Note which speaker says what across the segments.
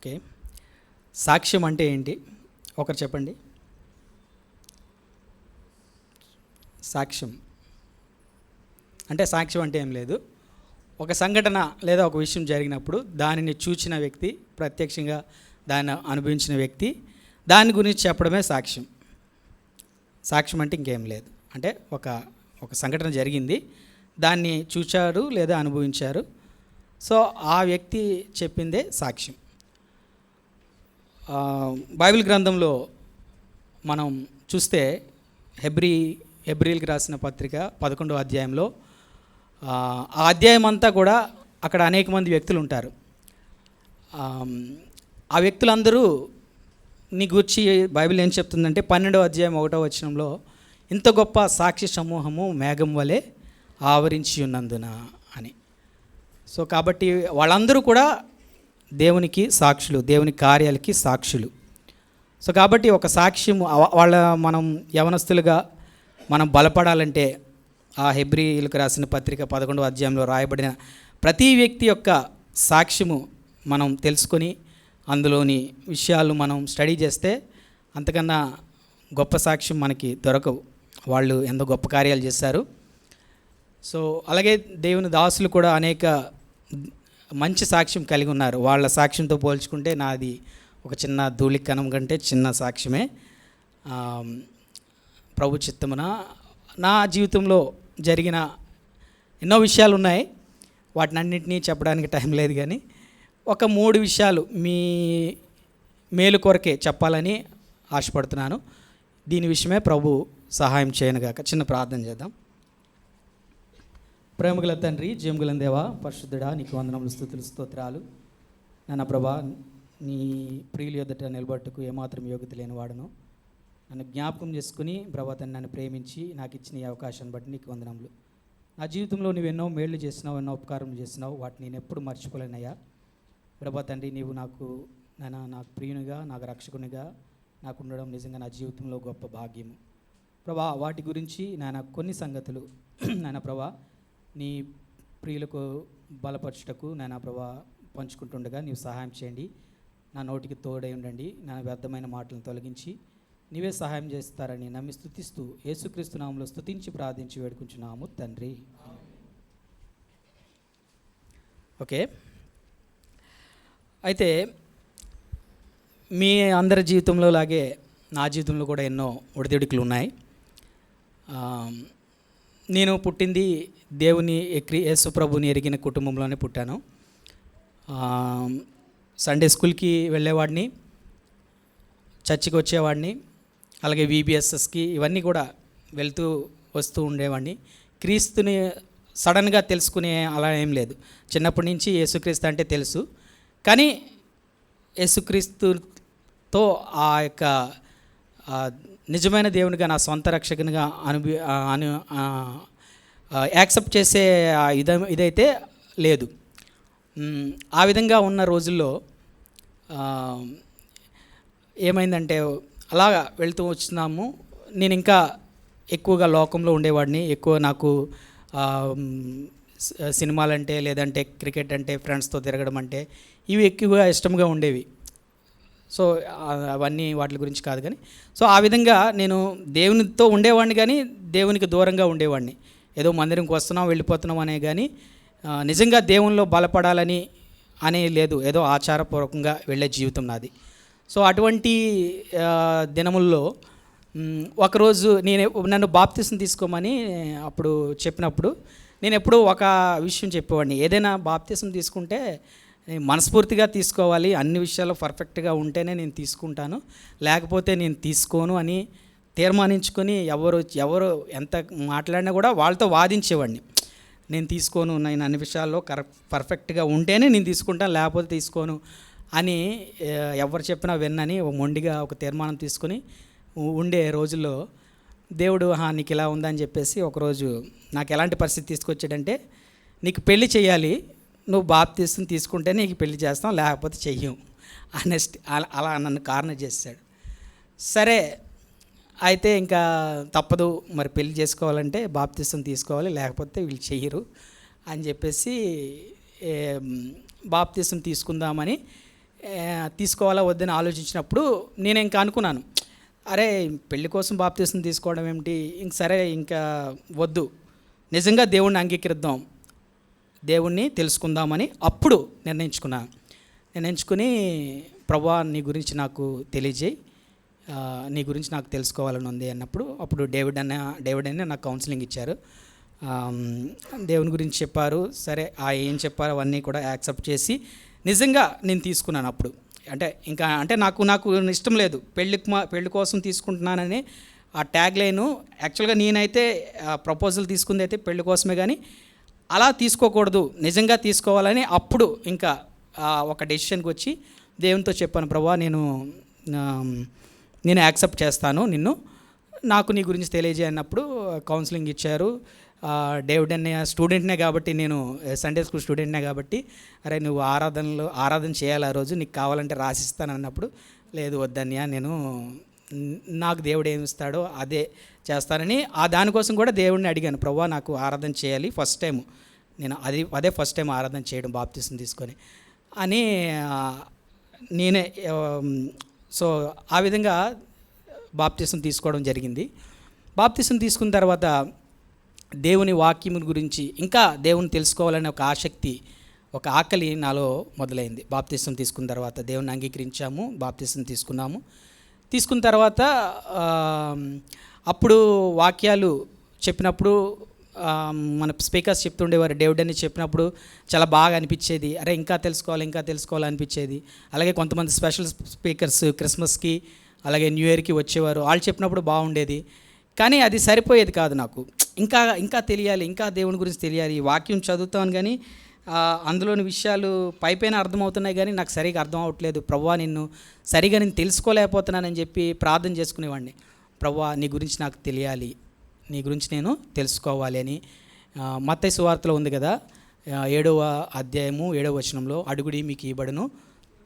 Speaker 1: Okay. సాక్ష్యం అంటే ఏంటి? ఒకరు చెప్పండి. సాక్ష్యం అంటే ఏం లేదు. ఒక సంఘటన లేదా ఒక విషయం జరిగినప్పుడు దానిని చూచిన వ్యక్తి, ప్రత్యక్షంగా దాన్ని అనుభవించిన వ్యక్తి, దాని గురించి చెప్పడమే సాక్ష్యం. సాక్ష్యం అంటే ఇంకేం లేదు. అంటే ఒక సంఘటన జరిగింది, దాన్ని చూచారు లేదా అనుభవించారు, సో ఆ వ్యక్తి చెప్పిందే సాక్ష్యం. బైబిల్ గ్రంథంలో మనం చూస్తే హెబ్రీలకు రాసిన పత్రిక 11వ అధ్యాయంలో ఆ అధ్యాయం అంతా కూడా అక్కడ అనేక మంది వ్యక్తులు ఉంటారు. ఆ వ్యక్తులందరూ నీ గూర్చి బైబిల్ ఏం చెప్తుందంటే 12వ అధ్యాయం 1వ వచనంలో, ఇంత గొప్ప సాక్షి సమూహము మేఘం వలె ఆవరించి ఉన్నందున అని. సో కాబట్టి వాళ్ళందరూ కూడా దేవునికి సాక్షులు, దేవుని కార్యాలకి సాక్షులు. సో కాబట్టి ఒక సాక్ష్యము మనం యవనస్తులుగా మనం బలపడాలంటే ఆ హెబ్రీలకు రాసిన పత్రిక 11వ అధ్యాయంలో రాయబడిన ప్రతి వ్యక్తి యొక్క సాక్ష్యము మనం తెలుసుకొని అందులోని విషయాలు మనం స్టడీ చేస్తే అంతకన్నా గొప్ప సాక్ష్యం మనకి దొరకవు. వాళ్ళు ఎంతో గొప్ప కార్యాలు చేశారు. సో అలాగే దేవుని దాసులు కూడా అనేక మంచి సాక్ష్యం కలిగి ఉన్నారు. వాళ్ళ సాక్ష్యంతో పోల్చుకుంటే నాది ఒక చిన్న ధూళికణం కంటే చిన్న సాక్ష్యమే. ప్రభు చిత్తమున నా జీవితంలో జరిగిన ఎన్నో విషయాలు ఉన్నాయి, వాటిని అన్నింటినీ చెప్పడానికి టైం లేదు, కానీ ఒక 3 విషయాలు మీ మేలు కొరకే చెప్పాలని ఆశపడుతున్నాను. దీని విషయమే ప్రభు సహాయం చేయనుగాక. చిన్న ప్రార్థన చేద్దాం. ప్రేమగల తండ్రి, జీవముగల దేవా, పరిశుద్ధుడా, నీకు వందనములు, స్తుతులు, స్తోత్రాలు. నాన్న ప్రభా, నీ ప్రియుల యొద్దట నిలబట్టుకు ఏమాత్రం యోగ్యత లేని వాడును. నన్ను జ్ఞాపకం చేసుకుని ప్రభా తండ్రి నన్ను ప్రేమించి నాకు ఇచ్చిన ఈ అవకాశాన్ని బట్టి నీకు వందనములు. నా జీవితంలో నువ్వు ఎన్నో మేళ్లు చేసినావు, ఎన్నో ఉపకారం చేసినావు, వాటిని నేను ఎప్పుడు మర్చిపోలేనయ్యా. ప్రభా తండ్రి, నీవు నాకు ప్రియునిగా, నాకు రక్షకునిగా నాకు ఉండడం నిజంగా నా జీవితంలో గొప్ప భాగ్యము. ప్రభా వాటి గురించి నాయన కొన్ని సంగతులు నాయన ప్రభా నీ ప్రియులకు బలపరచుటకు నాయన ప్రభా పంచుకుంటుండగా నీవు సహాయం చేయండి. నా నోటికి తోడై ఉండండి. నా వ్యర్థమైన మాటలను తొలగించి నీవే సహాయం చేస్తారని నమ్మి స్తుతిస్తూ యేసుక్రీస్తు నామములో స్తుతించి ప్రార్థించి వేడుకుంటున్నాము తండ్రి. ఓకే. అయితే మీ అందరి జీవితంలో లాగే నా జీవితంలో కూడా ఎన్నో ఒడిదుడుకులు ఉన్నాయి. నేను పుట్టింది దేవుని యేసు ప్రభుని ఎరిగిన కుటుంబంలోనే పుట్టాను. సండే స్కూల్కి వెళ్ళేవాడిని, చర్చికి వచ్చేవాడిని, అలాగే VBSSకి ఇవన్నీ కూడా వెళ్తూ వస్తూ ఉండేవాడిని. క్రీస్తుని సడన్గా తెలుసుకునే అలా ఏం లేదు. చిన్నప్పటి నుంచి యేసుక్రీస్తు అంటే తెలుసు, కానీ యేసుక్రీస్తుతో ఆ యొక్క నిజమైన దేవునిగా నా సొంత రక్షకునిగా యాక్సెప్ట్ చేసే ఇదైతే లేదు. ఆ విధంగా ఉన్న రోజుల్లో ఏమైందంటే అలాగా వెళ్తూ వచ్చినాము. నేను ఇంకా ఎక్కువగా లోకంలో ఉండేవాడిని. ఎక్కువ నాకు సినిమాలంటే లేదంటే క్రికెట్ అంటే ఫ్రెండ్స్తో తిరగడం అంటే ఇవి ఎక్కువగా ఇష్టంగా ఉండేవి. సో అవన్నీ వాటి గురించి కాదు, కానీ సో ఆ విధంగా నేను దేవునితో ఉండేవాడిని, కానీ దేవునికి దూరంగా ఉండేవాడిని. ఏదో మందిరంకి వస్తున్నాం వెళ్ళిపోతున్నాం అనే కానీ నిజంగా దేవునిలో బలపడాలని అనే లేదు. ఏదో ఆచారపూర్వకంగా వెళ్ళే జీవితం నాది. సో అటువంటి దినముల్లో ఒకరోజు నన్ను బాప్తిసం తీసుకోమని అప్పుడు చెప్పినప్పుడు నేను ఎప్పుడూ ఒక విషయం చెప్పేవాడిని. ఏదైనా బాప్తిసం తీసుకుంటే మనస్ఫూర్తిగా తీసుకోవాలి, అన్ని విషయాల్లో పర్ఫెక్ట్గా ఉంటేనే నేను తీసుకుంటాను, లేకపోతే నేను తీసుకోను అని తీర్మానించుకొని ఎవరు ఎంత మాట్లాడినా కూడా వాళ్ళతో వాదించేవాడిని. నేను తీసుకోను, నేను అన్ని విషయాల్లో పర్ఫెక్ట్గా ఉంటేనే నేను తీసుకుంటాను, లేకపోతే తీసుకోను అని ఎవరు చెప్పినా విన్నని మొండిగా ఒక తీర్మానం తీసుకొని ఉండే రోజుల్లో దేవుడు నీకు ఇలా ఉందని చెప్పేసి ఒకరోజు నాకు ఎలాంటి పరిస్థితి తీసుకొచ్చాడంటే, నీకు పెళ్లి చేయాలి, నువ్వు బాప్తిసం తీసుకుంటే నీకు పెళ్లి చేస్తాం, లేకపోతే చెయ్యం అనెస్ట్ అలా నన్ను కారణం చేశాడు. సరే అయితే ఇంకా తప్పదు, మరి పెళ్లి చేసుకోవాలంటే బాప్తిసం తీసుకోవాలి, లేకపోతే వీళ్ళు చెయ్యరు అని చెప్పేసి బాప్తిసం తీసుకుందామని తీసుకోవాలా వద్దని ఆలోచించినప్పుడు నేను ఇంకా అనుకున్నాను, అరే పెళ్లి కోసం బాప్తీసం తీసుకోవడం ఏమిటి, ఇంక సరే ఇంకా వద్దు, నిజంగా దేవుణ్ణి అంగీకరిద్దాం, దేవుణ్ణి తెలుసుకుందామని అప్పుడు నిర్ణయించుకుని ప్రభువా నీ గురించి నాకు తెలియజేయి, నీ గురించి నాకు తెలుసుకోవాలని ఉంది అన్నప్పుడు అప్పుడు డేవిడ్ అన్న నాకు కౌన్సిలింగ్ ఇచ్చారు. దేవుని గురించి చెప్పారు. సరే ఏం చెప్పారో అవన్నీ కూడా యాక్సెప్ట్ చేసి నిజంగా నేను తీసుకున్నాను. అప్పుడు అంటే నాకు ఇష్టం లేదు పెళ్లి కోసం తీసుకుంటున్నానని ఆ ట్యాగ్ లైను. యాక్చువల్గా నేనైతే ప్రపోజల్ తీసుకుంది అయితే పెళ్లి కోసమే, కానీ అలా తీసుకోకూడదు, నిజంగా తీసుకోవాలని అప్పుడు ఇంకా ఒక డెసిషన్కి వచ్చి దేవునితో చెప్పాను, ప్రభువా నేను యాక్సెప్ట్ చేస్తాను నిన్ను, నాకు నీ గురించి తెలియజేయన్నప్పుడు కౌన్సిలింగ్ ఇచ్చారు. డేవిడ్ అన్నయ్య స్టూడెంట్నే కాబట్టి, నేను సండే స్కూల్ స్టూడెంట్నే కాబట్టి, అరే నువ్వు ఆరాధన చేయాలి ఆ రోజు, నీకు కావాలంటే రాసిస్తాను అన్నప్పుడు, లేదు వద్దన్నయ్య, నాకు దేవుడు ఏమి ఇస్తాడో అదే చేస్తానని దానికోసం కూడా దేవుడిని అడిగాను, ప్రభువా నాకు ఆరాధన చేయాలి, ఫస్ట్ టైం నేను అదే ఫస్ట్ టైం ఆరాధన చేయడం బాప్తీసం తీసుకొని అని నేనే. సో ఆ విధంగా బాప్తీసం తీసుకోవడం జరిగింది. బాప్తీసం తీసుకున్న తర్వాత దేవుని వాక్యం గురించి ఇంకా దేవుని తెలుసుకోవాలనే ఒక ఆసక్తి, ఒక ఆకలి నాలో మొదలైంది. బాప్తీసం తీసుకున్న తర్వాత దేవుని అంగీకరించాము, బాప్తీసం తీసుకున్న తర్వాత అప్పుడు వాక్యాలు చెప్పినప్పుడు మన స్పీకర్స్ చెప్తుండేవారు, డేవిడ్ అని చెప్పినప్పుడు చాలా బాగా అనిపించేది, అరే ఇంకా తెలుసుకోవాలి అనిపించేది. అలాగే కొంతమంది స్పెషల్ స్పీకర్స్ క్రిస్మస్కి అలాగే న్యూ ఇయర్కి వచ్చేవారు, వాళ్ళు చెప్పినప్పుడు బాగుండేది. కానీ అది సరిపోయేది కాదు నాకు, ఇంకా తెలియాలి, ఇంకా దేవుని గురించి తెలియాలి. ఈ వాక్యం చదువుతాను కానీ అందులోని విషయాలు పైపైన అర్థమవుతున్నాయి కానీ నాకు సరిగా అర్థం అవ్వట్లేదు, ప్రభువా నేను తెలుసుకోలేకపోతున్నానని చెప్పి ప్రార్థన చేసుకునేవాడిని. ప్రభువా నీ గురించి నాకు తెలియాలి, నీ గురించి నేను తెలుసుకోవాలి అని. మత్తయి సువార్తలో ఉంది కదా, 7వ అధ్యాయము 7వ వచనంలో, అడుగుడి మీకు ఇవ్వబడును,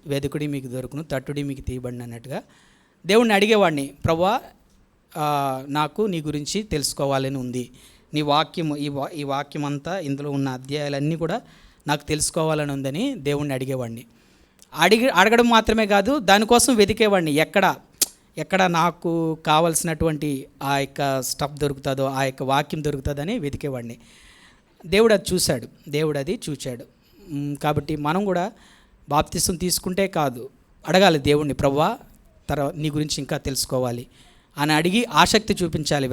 Speaker 1: వెదుకుడి మీకు దొరుకును, తట్టుడి మీకు తీయబడును అన్నట్టుగా దేవుణ్ణి అడిగేవాడిని, ప్రభువా నాకు నీ గురించి తెలుసుకోవాలని ఉంది, నీ వాక్యము ఈ వాక్యం అంతా ఇందులో ఉన్న అధ్యాయాలన్నీ కూడా నాకు తెలుసుకోవాలని ఉందని దేవుణ్ణి అడిగేవాడిని. అడగడం మాత్రమే కాదు, దానికోసం వెతికేవాడిని, ఎక్కడ నాకు కావలసినటువంటి ఆ యొక్క స్టఫ్ దొరుకుతుందో, ఆ యొక్క వాక్యం దొరుకుతుందని వెతికేవాడిని. దేవుడు అది చూశాడు. కాబట్టి మనం కూడా బాప్తిసం తీసుకుంటే కాదు, అడగాలి దేవుణ్ణి, ప్రభువా నీ గురించి ఇంకా తెలుసుకోవాలి అని అడిగి ఆసక్తి చూపించాలి,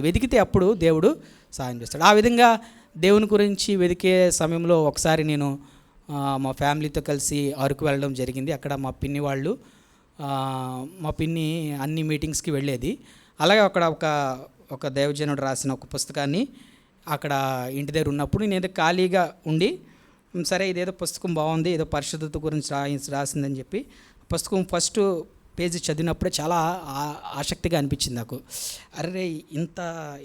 Speaker 1: వెతికితే అప్పుడు దేవుడు సాయం చేస్తాడు. ఆ విధంగా దేవుని గురించి వెతికే సమయంలో ఒకసారి నేను మా ఫ్యామిలీతో కలిసి అరకు వెళ్ళడం జరిగింది. అక్కడ మా పిన్ని అన్ని మీటింగ్స్కి వెళ్ళేది. అలాగే అక్కడ ఒక దైవజనుడు రాసిన ఒక పుస్తకాన్ని అక్కడ ఇంటి దగ్గర ఉన్నప్పుడు నేను ఖాళీగా ఉండి, సరే ఇదేదో పుస్తకం బాగుంది, ఏదో పరిశుద్ధత గురించి రాసిందని చెప్పి పుస్తకం ఫస్ట్ పేజీ చదివినప్పుడే చాలా ఆసక్తిగా అనిపించింది నాకు. అరే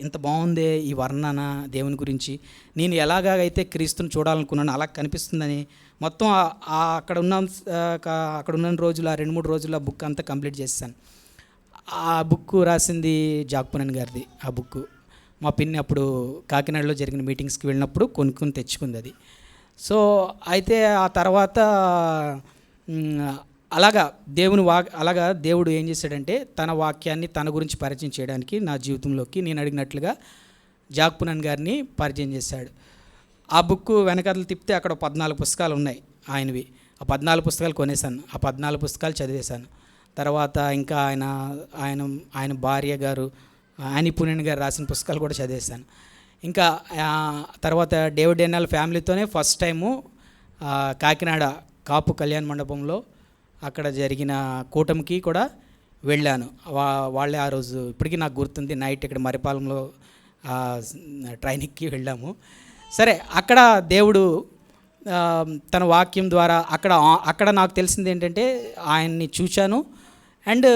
Speaker 1: ఇంత బాగుందే ఈ వర్ణన దేవుని గురించి, నేను ఎలాగైతే క్రీస్తుని చూడాలనుకున్నాను అలా కనిపిస్తుందని మొత్తం అక్కడ ఉన్న రోజులు, 2-3 రోజుల్లో బుక్ అంతా కంప్లీట్ చేశాను. ఆ బుక్ రాసింది జాక్పనన్ గారిది. ఆ బుక్ మా పిన్ని అప్పుడు కాకినాడలో జరిగిన మీటింగ్స్కి వెళ్ళినప్పుడు కొనుక్కొని తెచ్చుకుంది అది. సో అయితే ఆ తర్వాత అలాగా దేవుడు ఏం చేశాడంటే తన వాక్యాన్ని తన గురించి పరిచయం చేయడానికి నా జీవితంలోకి నేను అడిగినట్లుగా జాక్పనన్ గారిని పరిచయం చేశాడు. ఆ బుక్ వెనకాతలు తిప్పితే అక్కడ 14 పుస్తకాలు ఉన్నాయి ఆయనవి. ఆ 14 పుస్తకాలు కొనేసాను, ఆ 14 పుస్తకాలు చదివేశాను. తర్వాత ఇంకా ఆయన భార్య గారు యానీ పుణెన్ గారు రాసిన పుస్తకాలు కూడా చదివేశాను. ఇంకా తర్వాత డేవిడ్ ఎన్నాల్ ఫ్యామిలీతోనే ఫస్ట్ టైము కాకినాడ కాపు కళ్యాణ మండపంలో అక్కడ జరిగిన కూటమికి కూడా వెళ్ళాను. వాళ్ళే ఆ రోజు ఇప్పటికీ నాకు గుర్తుంది, నైట్ ఇక్కడ మరిపాలెంలో ట్రైనింగ్కి వెళ్ళాము. సరే అక్కడ దేవుడు తన వాక్యం ద్వారా అక్కడ నాకు తెలిసింది ఏంటంటే ఆయన్ని చూశాను, అండ్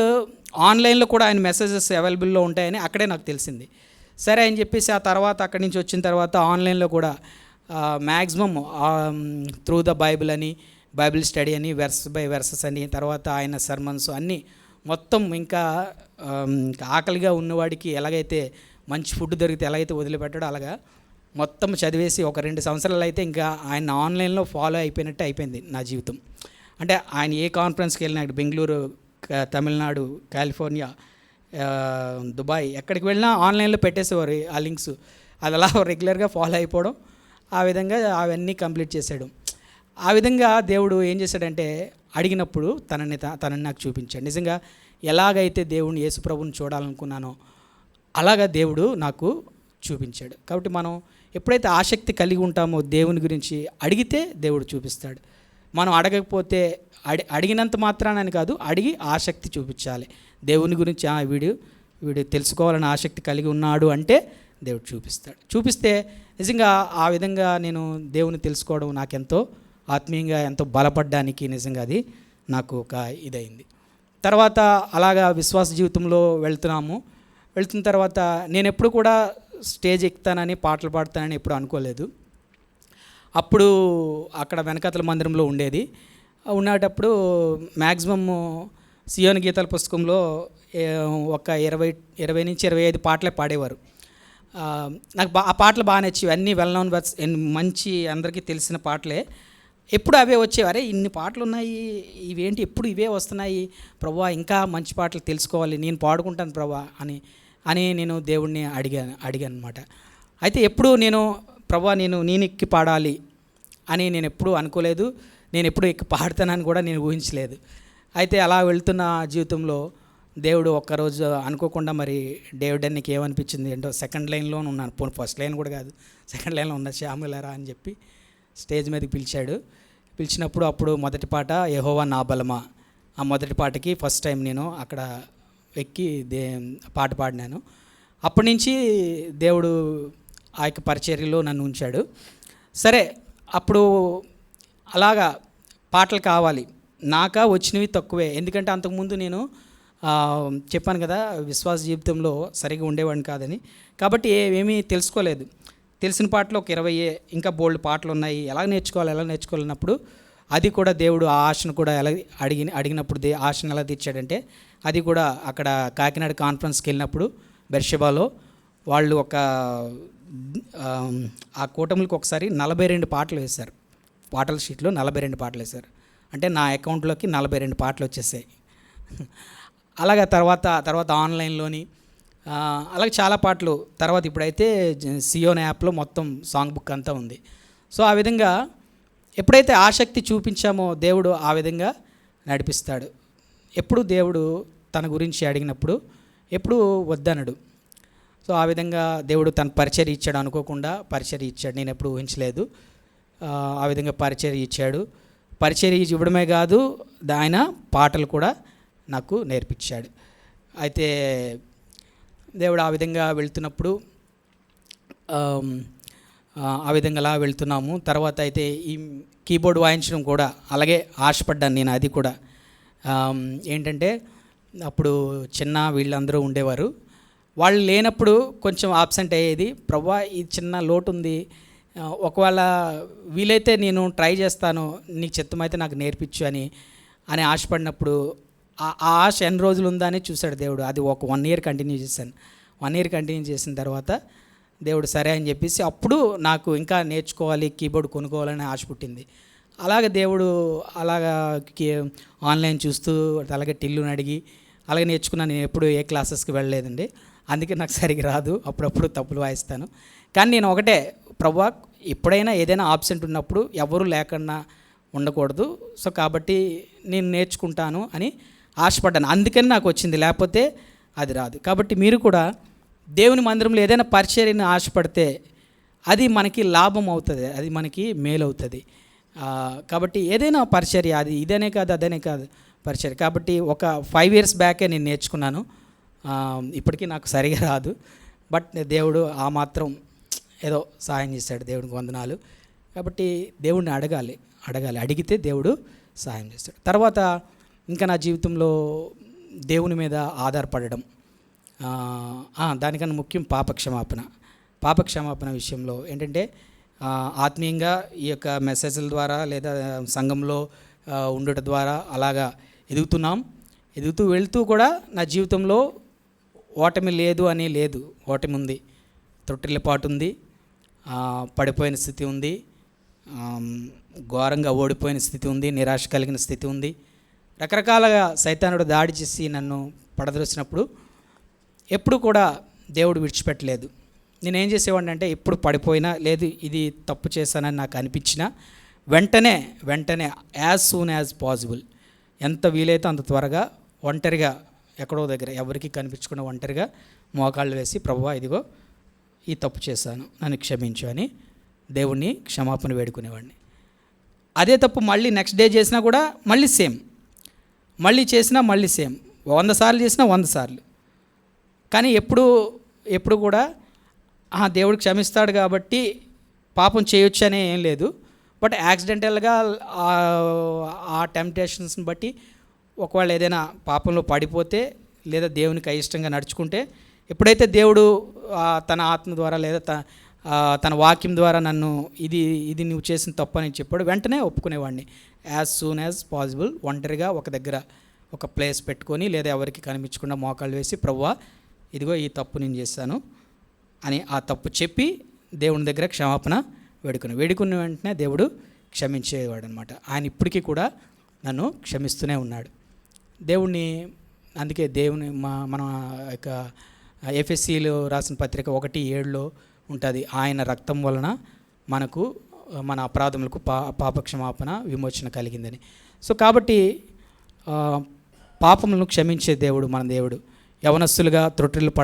Speaker 1: ఆన్లైన్లో కూడా ఆయన మెసేజెస్ అవైలబుల్లో ఉంటాయని అక్కడే నాకు తెలిసింది. సరే అని చెప్పేసి ఆ తర్వాత అక్కడి నుంచి వచ్చిన తర్వాత ఆన్లైన్లో కూడా మ్యాక్సిమం త్రూ ద బైబిల్ అని, బైబిల్ స్టడీ అని, వెర్స్ బై వెర్సెస్ అని, తర్వాత ఆయన సర్మన్స్ అన్నీ మొత్తం ఇంకా ఆకలిగా ఉన్నవాడికి ఎలాగైతే మంచి ఫుడ్ దొరికితే ఎలాగైతే వదిలిపెట్టాడో అలాగా మొత్తం చదివేసి ఒక 2 సంవత్సరాలు అయితే ఇంకా ఆయన ఆన్లైన్లో ఫాలో అయిపోయినట్టు అయిపోయింది నా జీవితం. అంటే ఆయన ఏ కాన్ఫరెన్స్కి వెళ్ళినా బెంగళూరు, తమిళనాడు, కాలిఫోర్నియా, దుబాయ్, ఎక్కడికి వెళ్ళినా ఆన్లైన్లో పెట్టేసేవారు ఆ లింక్స్. అది అలా రెగ్యులర్గా ఫాలో అయిపోవడం, ఆ విధంగా అవన్నీ కంప్లీట్ చేసాడు. ఆ విధంగా దేవుడు ఏం చేశాడంటే అడిగినప్పుడు తనని నాకు చూపించాడు. నిజంగా ఎలాగైతే దేవుని యేసుప్రభుని చూడాలనుకున్నానో అలాగా దేవుడు నాకు చూపించాడు. కాబట్టి మనం ఎప్పుడైతే ఆసక్తి కలిగి ఉంటామో దేవుని గురించి అడిగితే దేవుడు చూపిస్తాడు. మనం అడగకపోతే అడిగినంత మాత్రానని కాదు, అడిగి ఆసక్తి చూపించాలి దేవుని గురించి. వీడు తెలుసుకోవాలని ఆసక్తి కలిగి ఉన్నాడు అంటే దేవుడు చూపిస్తే నిజంగా ఆ విధంగా నేను దేవుని తెలుసుకోవడం నాకెంతో ఆత్మీయంగా ఎంతో బలపడ్డానికి నిజంగా అది నాకు ఒక ఇదైంది. తర్వాత అలాగా విశ్వాస జీవితంలో వెళ్తున్న తర్వాత నేను ఎప్పుడు కూడా స్టేజ్ ఎక్కుతానని, పాటలు పాడతానని ఎప్పుడు అనుకోలేదు. అప్పుడు అక్కడ వెనకాతల మందిరంలో ఉండేటప్పుడు మ్యాక్సిమమ్ సియోని గీతాల పుస్తకంలో ఒక 20 నుంచి 25 పాటలే పాడేవారు. నాకు ఆ పాటలు బాగా నచ్చేవి, అన్నీ వెల్ నోన్ వర్డ్స్, మంచి అందరికీ తెలిసిన పాటలే. ఎప్పుడు అవే వచ్చేవారే, ఇన్ని పాటలు ఉన్నాయి, ఇవేంటి ఎప్పుడు ఇవే వస్తున్నాయి ప్రభువా, ఇంకా మంచి పాటలు తెలుసుకోవాలి, నేను పాడుకుంటాను ప్రభువా అని నేను దేవుణ్ణి అడిగాను అనమాట. అయితే ఎప్పుడు ప్రభువా నేను ఎక్కి పాడాలి అని నేను ఎప్పుడూ అనుకోలేదు, నేను ఎప్పుడు ఎక్కి పాడతానని కూడా నేను ఊహించలేదు. అయితే అలా వెళ్తున్న జీవితంలో దేవుడు ఒక్కరోజు అనుకోకుండా మరి డేవిడ్ నీకు ఏమనిపించింది ఏంటో, సెకండ్ లైన్లో ఉన్నాను, ఫస్ట్ లైన్ కూడా కాదు, సెకండ్ లైన్లో ఉన్నా, శ్యాములారా అని చెప్పి స్టేజ్ మీదకి పిలిచినప్పుడు అప్పుడు మొదటి పాట యెహోవా నా బలమా, ఆ మొదటి పాటకి ఫస్ట్ టైం నేను అక్కడ ఎక్కి పాట పాడినాను. అప్పటి నుంచి దేవుడు ఆ యొక్క పరిచర్యలో నన్ను ఉంచాడు. సరే, అప్పుడు అలాగా పాటలు కావాలి, నాకా వచ్చినవి తక్కువే. ఎందుకంటే అంతకుముందు నేను చెప్పాను కదా విశ్వాస జీవితంలో సరిగా ఉండేవాడిని కాదని. కాబట్టి ఏమీ తెలుసుకోలేదు. తెలిసిన పాటలు ఒక 20, ఇంకా బోల్డ్ పాటలు ఉన్నాయి, ఎలా నేర్చుకోవాలన్నప్పుడు అది కూడా దేవుడు ఆ ఆశను కూడా అడిగినప్పుడు ఆశను ఎలా తీర్చాడంటే, అది కూడా అక్కడ కాకినాడ కాన్ఫరెన్స్కి వెళ్ళినప్పుడు బెర్షెబాలో వాళ్ళు ఆ కూటమికి ఒకసారి 42 పాటలు వేశారు. పాటల షీట్లో 42 పాటలు వేశారు. అంటే నా అకౌంట్లోకి 42 పాటలు వచ్చేసాయి. అలాగే తర్వాత ఆన్లైన్లోని అలాగే చాలా పాటలు. తర్వాత ఇప్పుడైతే సియోన్ యాప్లో మొత్తం సాంగ్ బుక్ అంతా ఉంది. సో ఆ విధంగా ఎప్పుడైతే ఆసక్తి చూపించామో దేవుడు ఆ విధంగా నడిపిస్తాడు. ఎప్పుడు దేవుడు తన గురించి అడిగినప్పుడు ఎప్పుడు వద్దనడు. సో ఆ విధంగా దేవుడు తన పరిచర్య ఇచ్చాడు, అనుకోకుండా పరిచర్య ఇచ్చాడు, నేను ఎప్పుడు ఊహించలేదు. ఆ విధంగా పరిచర్య ఇచ్చాడు. పరిచర్య ఇవ్వడమే కాదు, ఆయన పాటలు కూడా నాకు నేర్పించాడు. అయితే దేవుడు ఆ విధంగా వెళ్తున్నప్పుడు ఆ విధంగా అలా వెళ్తున్నాము. తర్వాత అయితే ఈ కీబోర్డ్ వాయించడం కూడా అలాగే ఆశపడ్డాను నేను. అది కూడా ఏంటంటే అప్పుడు చిన్న వీళ్ళందరూ ఉండేవారు, వాళ్ళు లేనప్పుడు కొంచెం ఆబ్సెంట్ అయ్యేది. ప్రభువా ఈ చిన్న లోటు ఉంది, ఒకవేళ వీలైతే నేను ట్రై చేస్తాను, నీకు చిత్తమైతే నాకు నేర్పించు అని ఆశపడినప్పుడు ఆ ఆశ ఎన్ని రోజులు ఉందా అని చూశాడు దేవుడు. అది ఒక 1 year కంటిన్యూ చేశాను. 1 year కంటిన్యూ చేసిన తర్వాత దేవుడు సరే అని చెప్పేసి అప్పుడు నాకు ఇంకా నేర్చుకోవాలి, కీబోర్డ్ కొనుక్కోవాలని ఆశ పుట్టింది. అలాగే దేవుడు అలాగా ఆన్లైన్ చూస్తూ అలాగే టిల్లుని అడిగి అలాగే నేర్చుకున్నాను. నేను ఎప్పుడు ఏ క్లాసెస్కి వెళ్ళలేదండి, అందుకే నాకు సరిగ్గా రాదు, అప్పుడప్పుడు తప్పులు వాయిస్తాను. కానీ నేను ఒకటే, ప్రభువా ఎప్పుడైనా ఏదైనా ఆబ్సెంట్ ఉన్నప్పుడు ఎవరు లేకుండా ఉండకూడదు, సో కాబట్టి నేను నేర్చుకుంటాను అని ఆశపడ్డాను. అందుకని నాకు వచ్చింది, లేకపోతే అది రాదు. కాబట్టి మీరు కూడా దేవుని మందిరంలో ఏదైనా పరిచర్యని ఆశపడితే అది మనకి లాభం అవుతుంది, అది మనకి మేలు అవుతుంది. కాబట్టి ఏదైనా పరిచర్య, అది ఇదనే కాదు అదనే కాదు పరిచర్య. కాబట్టి ఒక 5 years బ్యాకే నేను నేర్చుకున్నాను. ఇప్పటికీ నాకు సరిగా రాదు, బట్ దేవుడు ఆ మాత్రం ఏదో సహాయం చేశాడు, దేవుడికి వందనాలు. కాబట్టి దేవుడిని అడిగితే దేవుడు సహాయం చేస్తాడు. తర్వాత ఇంకా నా జీవితంలో దేవుని మీద ఆధారపడడం, దానికన్నా ముఖ్యం పాపక్షమాపణ విషయంలో ఏంటంటే ఆత్మీయంగా ఈ యొక్క మెసేజ్ల ద్వారా లేదా సంఘంలో ఉండటం ద్వారా అలాగా ఎదుగుతూ వెళ్తూ కూడా నా జీవితంలో ఓటమి లేదు అని లేదు, ఓటమి ఉంది, తొట్టిల్లపాటు ఉంది, పడిపోయిన స్థితి ఉంది, ఘోరంగా ఓడిపోయిన స్థితి ఉంది, నిరాశ కలిగిన స్థితి ఉంది. రకరకాలుగా సైతానుడు దాడి చేసి నన్ను పడద్రోసినప్పుడు ఎప్పుడు కూడా దేవుడు విడిచిపెట్టలేదు. నేనేం చేసేవాడిని అంటే, ఎప్పుడు పడిపోయినా లేదు ఇది తప్పు చేశానని నాకు అనిపించినా వెంటనే యాజ్ సూన్ యాజ్ పాసిబుల్, ఎంత వీలైతే అంత త్వరగా ఒంటరిగా ఎక్కడో దగ్గర ఎవరికి కనిపించకుండా ఒంటరిగా మోకాళ్ళు వేసి, ప్రభువా ఇదిగో ఈ తప్పు చేశాను, నన్ను క్షమించు అని దేవుణ్ణి క్షమాపణ వేడుకునేవాడిని. అదే తప్పు మళ్ళీ నెక్స్ట్ డే చేసినా కూడా మళ్ళీ సేమ్, మళ్ళీ చేసినా మళ్ళీ సేమ్, 100 సార్లు చేసినా 100 సార్లు. కానీ ఎప్పుడు కూడా దేవుడు క్షమిస్తాడు కాబట్టి పాపం చేయొచ్చు అనే ఏం లేదు. బట్ యాక్సిడెంటల్గా ఆ టెంప్టేషన్స్ని బట్టి ఒకవేళ ఏదైనా పాపంలో పడిపోతే లేదా దేవునికి అయిష్టంగా నడుచుకుంటే, ఎప్పుడైతే దేవుడు తన ఆత్మ ద్వారా లేదా తన వాక్యం ద్వారా నన్ను ఇది నువ్వు చేసిన తప్పు అని చెప్పాడు, వెంటనే ఒప్పుకునేవాడిని. యాజ్ సూన్ యాజ్ పాసిబుల్ ఒంటరిగా ఒక దగ్గర ఒక ప్లేస్ పెట్టుకొని లేదా ఎవరికి కనిపించకుండా మోకాళ్ళు వేసి, ప్రభువా ఇదిగో ఈ తప్పు నేను చేశాను అని ఆ తప్పు చెప్పి దేవుని దగ్గర క్షమాపణ వేడుకున్న వెంటనే దేవుడు క్షమించేవాడు అనమాట. ఆయన ఇప్పటికీ కూడా నన్ను క్షమిస్తూనే ఉన్నాడు. దేవుణ్ణి అందుకే దేవుని మన యొక్క ఎఫ్ఎస్సీలో రాసిన పత్రిక 1:7 ఉంటుంది, ఆయన రక్తం వలన మనకు మన అపరాధములకు పాపక్షమాపణ విమోచన కలిగిందని. సో కాబట్టి పాపములను క్షమించే దేవుడు మన దేవుడు. యవనస్తులుగా త్రొట్టిల్లు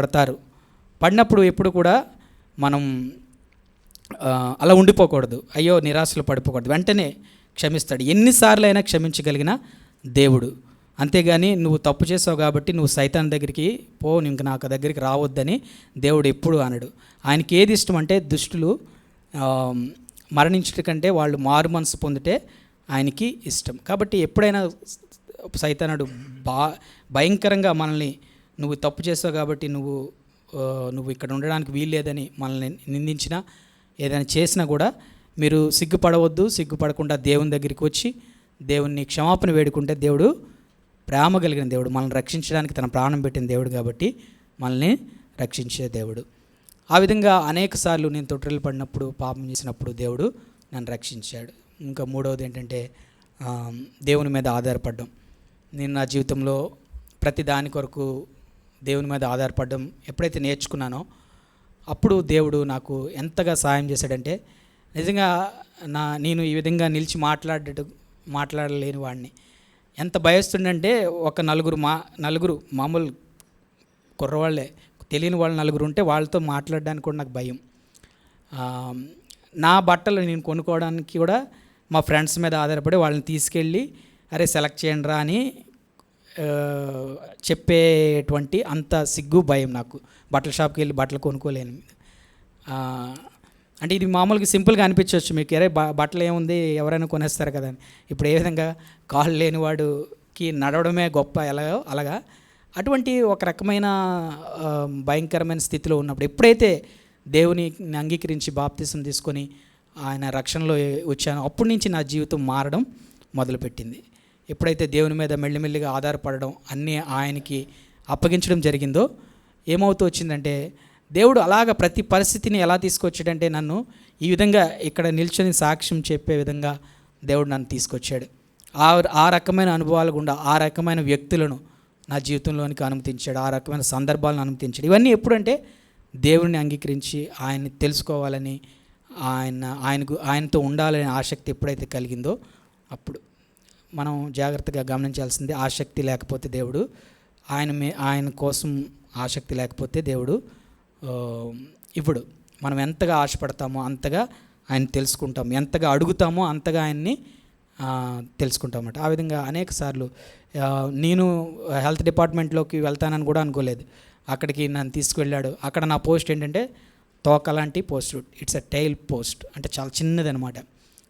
Speaker 1: పడినప్పుడు ఎప్పుడు కూడా మనం అలా ఉండిపోకూడదు, అయ్యో నిరాశలు పడిపోకూడదు, వెంటనే క్షమిస్తాడు. ఎన్నిసార్లు అయినా క్షమించగలిగిన దేవుడు. అంతేగాని నువ్వు తప్పు చేసావు కాబట్టి నువ్వు సైతాన్ దగ్గరికి పో, ఇంక నాకు దగ్గరికి రావద్దని దేవుడు ఎప్పుడు అనడు. ఆయనకి ఏది ఇష్టం అంటే, దుష్టులు మరణించట కంటే వాళ్ళు మారు మనసు పొందితే ఆయనకి ఇష్టం. కాబట్టి ఎప్పుడైనా సైతానుడు భయంకరంగా మనల్ని, నువ్వు తప్పు చేసావు కాబట్టి నువ్వు ఇక్కడ ఉండడానికి వీల్లేదని మనల్ని నిందించినా ఏదైనా చేసినా కూడా మీరు సిగ్గుపడవద్దు. సిగ్గుపడకుండా దేవుని దగ్గరికి వచ్చి దేవుణ్ణి క్షమాపణ వేడుకుంటే దేవుడు ప్రేమ కలిగిన దేవుడు, మనల్ని రక్షించడానికి తన ప్రాణం పెట్టిన దేవుడు కాబట్టి మనల్ని రక్షించే దేవుడు. ఆ విధంగా అనేక సార్లు నేను తొట్టిల్లు పడినప్పుడు, పాపం చేసినప్పుడు దేవుడు నన్ను రక్షించాడు. ఇంకా మూడవది ఏంటంటే దేవుని మీద ఆధారపడడం. నేను నా జీవితంలో ప్రతి దాని కొరకు దేవుని మీద ఆధారపడడం ఎప్పుడైతే నేర్చుకున్నానో అప్పుడు దేవుడు నాకు ఎంతగా సహాయం చేశాడంటే, నిజంగా నేను ఈ విధంగా నిలిచి మాట్లాడలేని వాడిని. ఎంత భయస్తుండంటే, ఒక నలుగురు మామూలు కుర్రవాళ్ళే, తెలియని వాళ్ళు నలుగురు ఉంటే వాళ్ళతో మాట్లాడడానికి కూడా నాకు భయం. నా బట్టలు నేను కొనుక్కోవడానికి కూడా మా ఫ్రెండ్స్ మీద ఆధారపడి వాళ్ళని తీసుకెళ్ళి అరే సెలెక్ట్ చేయండి రా అని చెప్పేటువంటి అంత సిగ్గు భయం నాకు. బట్టల షాప్కి వెళ్ళి బట్టలు కొనుక్కోలేను. అంటే ఇది మామూలుగా సింపుల్గా అనిపించవచ్చు మీకు, అరే బట్టలు ఏముంది ఎవరైనా కొనేస్తారు కదా అని. ఇప్పుడు ఏ విధంగా కాళ్ళు లేనివాడుకి నడవడమే గొప్ప అలాగా అటువంటి ఒక రకమైన భయంకరమైన స్థితిలో ఉన్నప్పుడు, ఎప్పుడైతే దేవుని అంగీకరించి బాప్తిసం తీసుకొని ఆయన రక్షణలో వచ్చానో అప్పటి నుంచి నా జీవితం మారడం మొదలుపెట్టింది. ఎప్పుడైతే దేవుని మీద మెల్లిమెల్లిగా ఆధారపడడం, అన్నీ ఆయనకి అప్పగించడం జరిగిందో ఏమవుతూ వచ్చిందంటే, దేవుడు అలాగ ప్రతి పరిస్థితిని ఎలా తీసుకొచ్చాడంటే, నన్ను ఈ విధంగా ఇక్కడ నిల్చొని సాక్ష్యం చెప్పే విధంగా దేవుడు నన్ను తీసుకొచ్చాడు. ఆ రకమైన అనుభవాలు గుండా ఆ రకమైన వ్యక్తులను నా జీవితంలోనికి అనుమతించాడు, ఆ రకమైన సందర్భాలను అనుమతించాడు. ఇవన్నీ ఎప్పుడంటే దేవుడిని అంగీకరించి ఆయన్ని తెలుసుకోవాలని, ఆయనతో ఉండాలనే ఆసక్తి ఎప్పుడైతే కలిగిందో అప్పుడు మనం జాగ్రత్తగా గమనించాల్సింది, ఆసక్తి లేకపోతే దేవుడు ఆయన కోసం ఆసక్తి లేకపోతే దేవుడు ఇవ్వడు. మనం ఎంతగా ఆశపడతామో అంతగా ఆయన తెలుసుకుంటాం, ఎంతగా అడుగుతామో అంతగా ఆయన్ని తెలుసుకుంటామన్నమాట. ఆ విధంగా అనేక సార్లు నేను హెల్త్ డిపార్ట్మెంట్లోకి వెళ్తానని కూడా అనుకోలేదు. అక్కడికి నన్ను తీసుకువెళ్ళాడు. అక్కడ నా పోస్ట్ ఏంటంటే తోకలాంటి post, it's a tail post, అంటే చాలా చిన్నది అనమాట.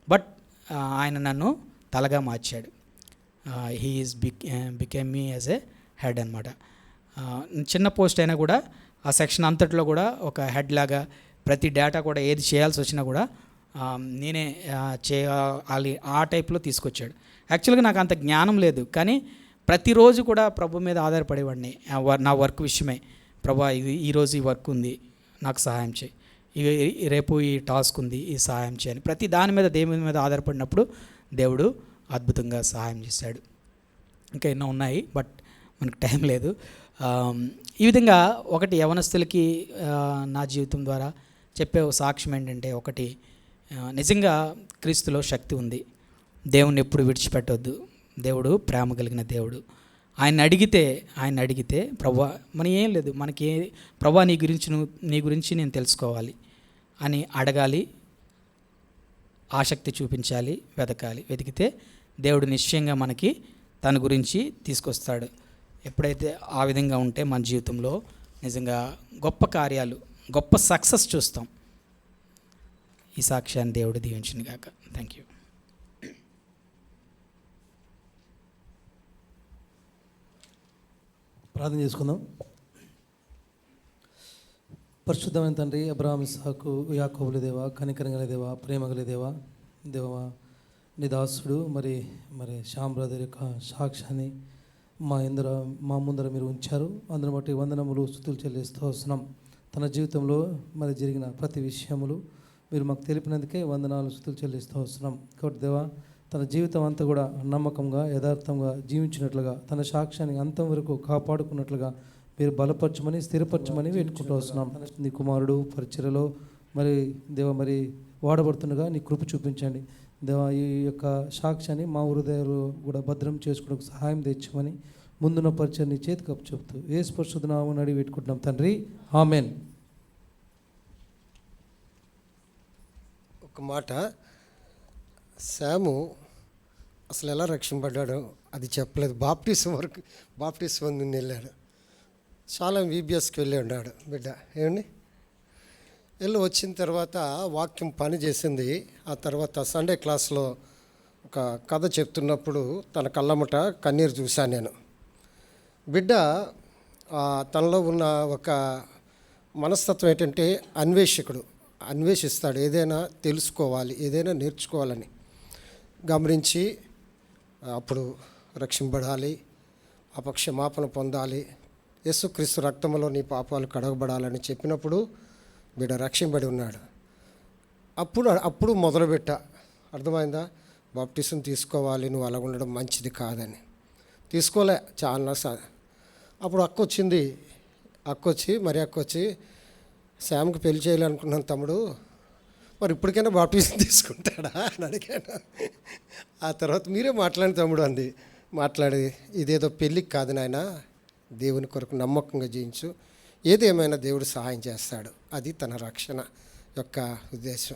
Speaker 1: బట్ ఆయన నన్ను తలగా మార్చాడు. He is became me as a head అనమాట. చిన్న పోస్ట్ అయినా కూడా ఆ సెక్షన్ అంతట్లో కూడా ఒక హెడ్ లాగా ప్రతి డేటా కూడా ఏది చేయాల్సి వచ్చినా కూడా నేనే చేయాలి ఆ టైప్లో తీసుకొచ్చాడు. యాక్చువల్గా నాకు అంత జ్ఞానం లేదు, కానీ ప్రతిరోజు కూడా ప్రభు మీద ఆధారపడేవాడిని నా వర్క్ విషయమై. ప్రభా ఈరోజు ఈ వర్క్ ఉంది, నాకు సహాయం చేయి, ఇక రేపు ఈ టాస్క్ ఉంది, ఈ సహాయం చేయని, ప్రతి దాని మీద దేవుని మీద ఆధారపడినప్పుడు దేవుడు అద్భుతంగా సహాయం చేశాడు. ఇంకా ఎన్నో ఉన్నాయి, బట్ మనకు టైం లేదు. ఈ విధంగా ఒకటి యవనస్తులకి నా జీవితం ద్వారా చెప్పే సాక్ష్యం ఏంటంటే, ఒకటి నిజంగా క్రీస్తులో శక్తి ఉంది. దేవుణ్ణి ఎప్పుడు విడిచిపెట్టవద్దు. దేవుడు ప్రేమ కలిగిన దేవుడు. ఆయన అడిగితే ప్రభువా, మన ఏం లేదు, మనకి ప్రభువా నీ గురించి నేను తెలుసుకోవాలి అని అడగాలి, ఆసక్తి చూపించాలి, వెతికితే దేవుడు నిశ్చయంగా మనకి తన గురించి తీసుకొస్తాడు. ఎప్పుడైతే ఆ విధంగా ఉంటే మన జీవితంలో నిజంగా గొప్ప కార్యాలు, గొప్ప సక్సెస్ చూస్తాం. ఈ సాక్ష్యాన్ని దేవుడు దీవించును గాక. Thank you.
Speaker 2: ప్రార్థన చేసుకుందాం. పరిశుద్ధమైన తండ్రి, అబ్రహాము, ఇస్సాకు, యాకోబుల దేవా, కనికరంగల దేవా, ప్రేమగల దేవా, దేవా నీ దాసుడు మరి శ్యామ్ బ్రదర్ యొక్క సాక్ష్యాన్ని మా ముందర మీరు ఉంచారు. అందుని బట్టి వందనములు, స్తుతులు చెల్లిస్తూ వస్తున్నాం. తన జీవితంలో మరి జరిగిన ప్రతి విషయములు మీరు మాకు తెలిపినందుకే వందనాలు, స్తుతులు చెల్లిస్తూ వస్తున్నాం. కాబట్టి దేవా, తన జీవితం అంతా కూడా నమ్మకంగా, యథార్థంగా జీవించినట్లుగా, తన సాక్ష్యాన్ని అంతం వరకు కాపాడుకున్నట్లుగా మీరు బలపరచమని, స్థిరపరచమని వేడుకుంటూ వస్తున్నాం. నీ కుమారుడు పరిచర్యలో దేవ వాడబడుతుండగా నీ కృప చూపించండి దేవా. ఈ యొక్క సాక్ష్యాన్ని మా హృదయాలు కూడా భద్రం చేసుకోవడానికి సహాయం తెచ్చమని ముందున్న పరిచయం నీ చేతికి అప్పచెప్తూ యేసు పరిశుద్ధ నామమున అడిగి పెట్టుకుంటున్నాం తండ్రి, ఆమెన్.
Speaker 3: ఒక మాట, శాము అసలు ఎలా రక్షింపడ్డాడో అది చెప్పలేదు. బాప్టిజం పొంది వెళ్ళాడు. చాలా VBSకి వెళ్ళి ఉన్నాడు బిడ్డ. ఏమండి, వెళ్ళి వచ్చిన తర్వాత వాక్యం పని చేసింది. ఆ తర్వాత సండే క్లాస్లో ఒక కథ చెప్తున్నప్పుడు తన కళ్ళమ్మట కన్నీరు చూశాను నేను. బిడ్డ తనలో ఉన్న ఒక మనస్తత్వం ఏంటంటే అన్వేషిస్తాడు, ఏదైనా తెలుసుకోవాలి, ఏదైనా నేర్చుకోవాలని గమనించి అప్పుడు రక్షింపబడాలి, అపక్షమాపణ పొందాలి, యేసుక్రీస్తు రక్తంలో నీ పాపాలు కడగబడాలని చెప్పినప్పుడు బిడ్డ రక్షింపబడి ఉన్నాడు. అప్పుడు మొదలుపెట్టా, అర్థమైందా, బాప్టిజం తీసుకోవాలి, నువ్వు అలా ఉండడం మంచిది కాదని. తీసుకోలే చాలా. అప్పుడు అక్క వచ్చి శామ్కి పెళ్లి చేయాలనుకున్నాను తమ్ముడు, మరి ఇప్పటికైనా బాప్టిజం తీసుకుంటాడా అని అడిగాను. ఆ తర్వాత మీరే మాట్లాడిన తమ్ముడు అంది. మాట్లాడి ఇదేదో పెళ్ళికి కాదు నాయన, దేవుని కొరకు నమ్మకంగా జీవించు, ఏదేమైనా దేవుడు సహాయం చేస్తాడు. అది తన రక్షణ యొక్క ఉద్దేశం.